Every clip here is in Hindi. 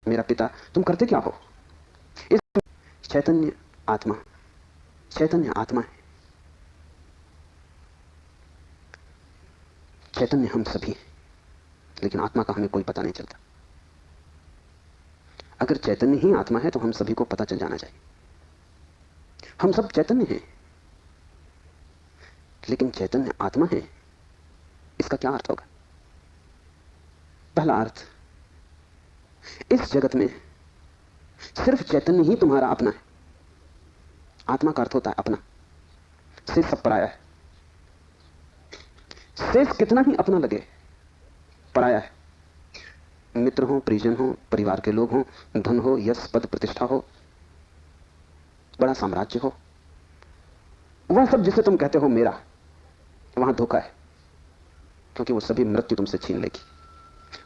मेरा पिता, तुम करते क्या हो? इस चैतन्य आत्मा, चैतन्य आत्मा है, चैतन्य हम सभी, लेकिन आत्मा का हमें कोई पता नहीं चलता। अगर चैतन्य ही आत्मा है तो हम सभी को पता चल जाना चाहिए। हम सब चैतन्य हैं, लेकिन चैतन्य आत्मा है, इसका क्या अर्थ होगा? पहला अर्थ, इस जगत में सिर्फ चैतन्य ही तुम्हारा अपना है। आत्मा का अर्थ होता है अपना, शेष सब पराया है। शेष कितना ही अपना लगे, पराया है। मित्र हो, परिजन हो, परिवार के लोग हो, धन हो, यश, पद, प्रतिष्ठा हो, बड़ा साम्राज्य हो, वह सब जिसे तुम कहते हो मेरा, वहां धोखा है, क्योंकि वो सभी मृत्यु तुमसे छीन लेगी।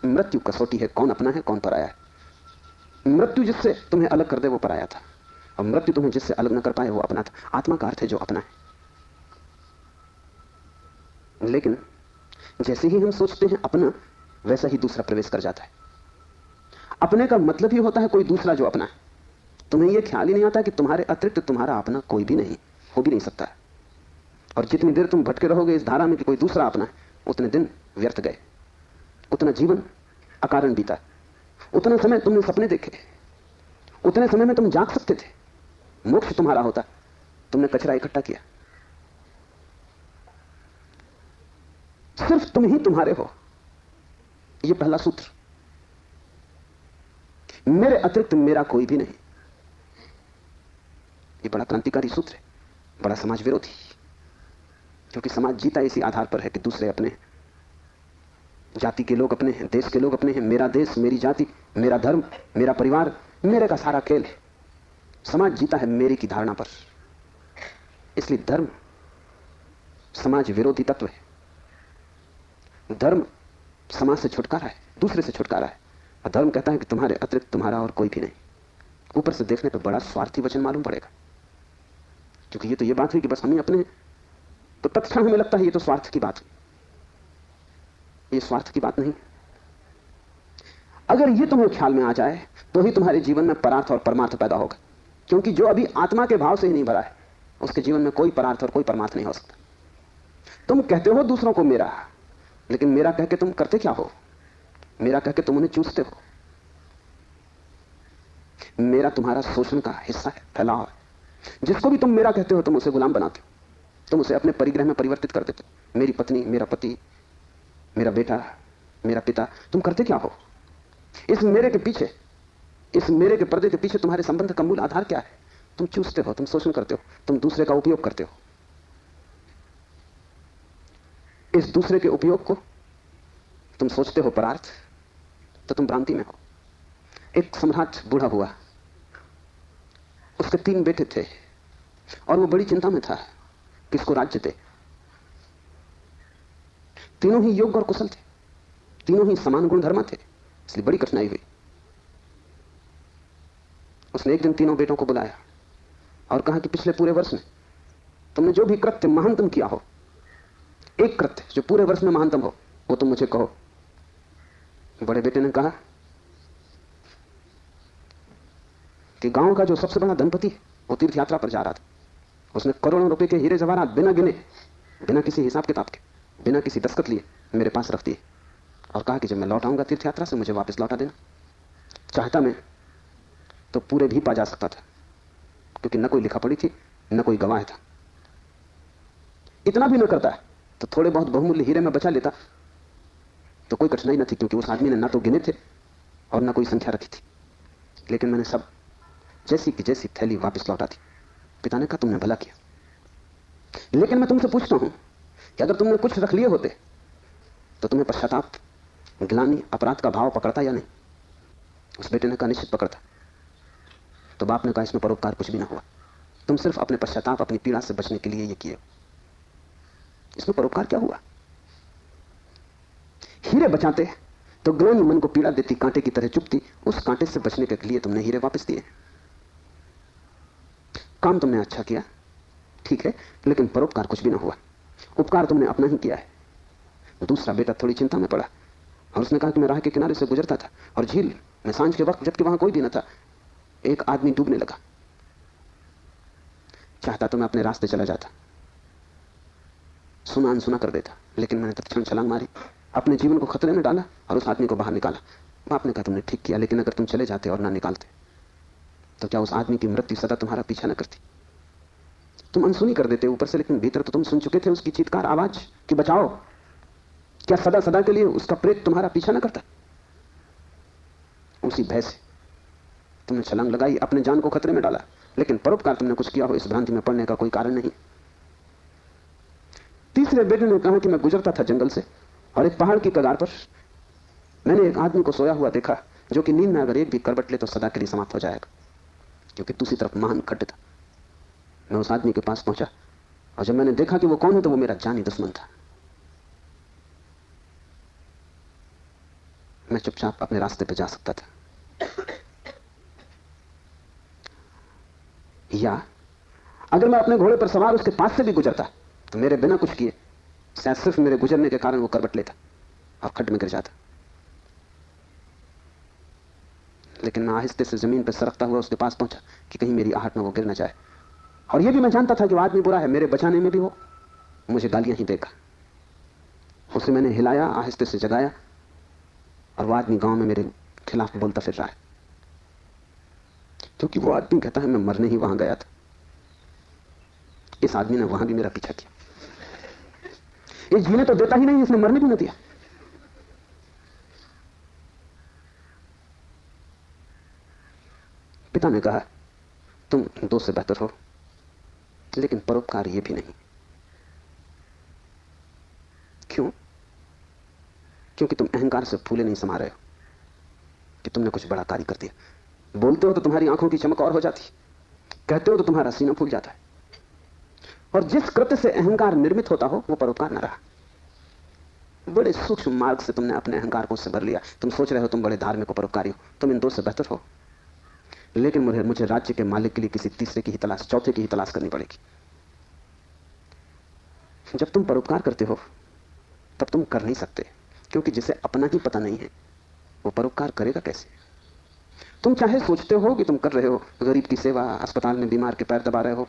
मृत्यु कसौटी है, कौन अपना है कौन पराया है। मृत्यु जिससे तुम्हें अलग कर दे वो पराया था, और मृत्यु तुम्हें जिससे अलग न कर पाए वो अपना था। आत्मा का अर्थ है जो अपना है। लेकिन जैसे ही हम सोचते हैं अपना, वैसा ही दूसरा प्रवेश कर जाता है। अपने का मतलब ही होता है कोई दूसरा जो अपना है। तुम्हें यह ख्याल ही नहीं आता कि तुम्हारे अतिरिक्त तुम्हारा अपना कोई भी नहीं, हो भी नहीं सकता है। और जितनी देर तुम भटके रहोगे इस धारा में कि कोई दूसरा अपना है, उतने दिन व्यर्थ गए, उतना जीवन अकारण बीता। उतना समय तुमने सपने देखे, उतने समय में तुम जाग सकते थे, मोक्ष तुम्हारा होता, तुमने कचरा इकट्ठा किया। सिर्फ तुम ही तुम्हारे हो, यह पहला सूत्र। मेरे अतिरिक्त मेरा कोई भी नहीं, यह बड़ा क्रांतिकारी सूत्र है, बड़ा समाज विरोधी, क्योंकि समाज जीता इसी आधार पर है कि दूसरे अपने हैं, जाति के लोग अपने हैं, देश के लोग अपने हैं। मेरा देश, मेरी जाति, मेरा धर्म, मेरा परिवार, मेरे का सारा खेल है। समाज जीता है मेरी की धारणा पर। इसलिए धर्म समाज विरोधी तत्व है। धर्म समाज से छुटकारा है, दूसरे से छुटकारा है। और धर्म कहता है कि तुम्हारे अतिरिक्त तुम्हारा और कोई भी नहीं। ऊपर से देखने पर बड़ा स्वार्थी वचन मालूम पड़ेगा, क्योंकि ये तो ये बात हुई कि बस हम ही अपने हैं। तो तत्क्षण हमें लगता है ये तो स्वार्थ की बात है। ये स्वार्थ की बात नहीं। अगर ये तुम्हें ख्याल में आ जाए तो ही तुम्हारे जीवन में परार्थ और परमार्थ पैदा होगा, क्योंकि जो अभी आत्मा के भाव से ही नहीं भरा है उसके जीवन में कोई परार्थ और कोई परमार्थ नहीं हो सकता। तुम कहते हो दूसरों को मेरा, लेकिन मेरा कह के तुम करते क्या हो? मेरा कह के तुम उन्हें चूसते हो। मेरा तुम्हारा शोषण का हिस्सा है, फैलाव है। जिसको भी तुम मेरा कहते हो तुम उसे गुलाम बनाते हो, तुम उसे अपने परिग्रह में परिवर्तित कर देते हो। मेरी पत्नी, मेरा पति, मेरा बेटा, मेरा पिता, तुम करते क्या हो? इस मेरे के पीछे, इस मेरे के पर्दे के पीछे तुम्हारे संबंध का मूल आधार क्या है? तुम चूसते हो, तुम शोषण करते हो, तुम दूसरे का उपयोग करते हो। इस दूसरे के उपयोग को तुम सोचते हो परार्थ, तो तुम भ्रांति में हो। एक सम्राट बूढ़ा हुआ, उसके 3 बेटे थे और वो बड़ी चिंता में था किसको राज्य दे। तीनों ही योग्य और कुशल थे, तीनों ही समान गुण धर्मा थे, इसलिए बड़ी कठिनाई हुई। उसने एक दिन तीनों बेटों को बुलाया और कहा कि पिछले पूरे वर्ष में तुमने जो भी कृत्य महानतम किया हो, एक कृत्य जो पूरे वर्ष में महानतम हो, वो तुम मुझे कहो। बड़े बेटे ने कहा कि गांव का जो सबसे बड़ा धनपति है वो तीर्थ यात्रा पर जा रहा था। उसने करोड़ों रुपए के हीरे जवाहरात बिना गिने, बिना किसी हिसाब किताब के, बिना किसी दस्तखत लिए मेरे पास रख दिए और कहा कि जब मैं लौट आऊंगा तीर्थ यात्रा से मुझे वापस लौटा देना। चाहता मैं तो पूरे भी पा जा सकता था, क्योंकि न कोई लिखा पड़ी थी, न कोई गवाह था। इतना भी न करता तो थोड़े बहुत बहुमूल्य हीरे में बचा लेता तो कोई कठिनाई न थी, क्योंकि उस आदमी ने ना तो गिने थे और ना कोई संख्या रखी थी। लेकिन मैंने सब जैसी की जैसी थैली वापस लौटा दी। पिता ने कहा तुमने भला किया, लेकिन मैं तुमसे पूछता हूं कि अगर तुमने कुछ रख लिए होते तो तुम्हें पश्चाताप, ग्लानि, अपराध का भाव पकड़ता या नहीं? उस बेटे ने कहा निश्चित पकड़ता। तो बाप ने कहा इसमें परोपकार कुछ भी ना हुआ, तुम सिर्फ अपने पश्चाताप, अपनी पीड़ा से बचने के लिए ये किए, इसमें परोपकार क्या हुआ? हीरे बचाते तो ग्लानि मन को पीड़ा देती, कांटे की तरह चुभती, उस कांटे से बचने के लिए तुमने हीरे वापस दिए। काम तुमने अच्छा किया, ठीक है, लेकिन परोपकार कुछ भी ना हुआ। उपकार तुमने अपना ही किया है। दूसरा बेटा थोड़ी चिंता में पड़ा और उसने कहा कि मैं राह के किनारे से गुजरता था और झील मैं सांझ के वक्त, जबकि वहां कोई भी न था, एक आदमी डूबने लगा। चाहता तो मैं अपने रास्ते चला जाता, सुना अनसुना कर देता, लेकिन मैंने तत्क्षण छलांग मारी, अपने जीवन को खतरे में डाला और उस आदमी को बाहर निकाला। बाप ने कहा तुमने ठीक किया, लेकिन अगर तुम चले जाते और ना निकालते तो क्या उस आदमी की मृत्यु सदा तुम्हारा पीछा न करती? तुम अनसुनी कर देते ऊपर से, लेकिन भीतर तो तुम सुन चुके थे उसकी चीत्कार आवाज कि बचाओ। क्या सदा सदा के लिए उसका प्रेत तुम्हारा पीछा न करता? उसी भय से तुमने छलांग लगाई, अपने जान को खतरे में डाला, लेकिन परोपकार तुमने कुछ किया हो इस भ्रांति में पड़ने का कोई कारण नहीं। तीसरे बेटे ने कहा कि मैं गुजरता था जंगल से और एक पहाड़ की कगार पर मैंने एक आदमी को सोया हुआ देखा, जो कि नींद में अगर एक भी करवट ले तो सदा के लिए समाप्त हो जाएगा, क्योंकि दूसरी तरफ महान खड्ड था। मैं उस आदमी के पास पहुंचा और जब मैंने देखा कि वो कौन है तो वो मेरा जानी दुश्मन था। मैं चुपचाप अपने रास्ते पे जा सकता था, या अगर मैं अपने घोड़े पर सवार उसके पास से भी गुजरता तो मेरे बिना कुछ किए शायद सिर्फ मेरे गुजरने के कारण वो करवट लेता और खड्ड में गिर जाता। लेकिन मैं आहिस्ते से जमीन पर सरकता हुआ उसके पास पहुंचा कि कहीं मेरी आहट में वो गिर न जाए। और यह भी मैं जानता था कि वो आदमी बुरा है, मेरे बचाने में भी वो मुझे गालियां ही देगा। उसे मैंने हिलाया, आहिस्ते से जगाया, और वो आदमी गांव में मेरे खिलाफ बोलता फिर रहा है, क्योंकि वो आदमी कहता है मैं मरने ही वहां गया था। इस आदमी ने वहां भी मेरा पीछा किया। ये जीने तो देता ही नहीं, इसने मरने भी न दिया। पिता ने कहा तुम दो से बेहतर हो, लेकिन परोपकार ये भी नहीं। क्यों? क्योंकि तुम अहंकार से फूले नहीं समा रहे हो कि तुमने कुछ बड़ा कार्य कर दिया। बोलते हो तो तुम्हारी आंखों की चमक और हो जाती, कहते हो तो तुम्हारा सीना फूल जाता है। और जिस कृत्य से अहंकार निर्मित होता हो वो परोपकार न रहा। बड़े सूक्ष्म मार्ग से तुमने अपने अहंकार को उससे भर लिया। तुम सोच रहे हो तुम बड़े धार्मिक हो, परोपकारी हो, तुम इन दो से बेहतर हो। लेकिन मुझे राज्य के मालिक के लिए किसी तीसरे की ही तलाश, चौथे की ही तलाश करनी पड़ेगी। जब तुम परोपकार करते हो तब तुम कर नहीं सकते, क्योंकि जिसे अपना ही पता नहीं है वो परोपकार करेगा कैसे? तुम चाहे सोचते हो कि तुम कर रहे हो, गरीब की सेवा, अस्पताल में बीमार के पैर दबा रहे हो,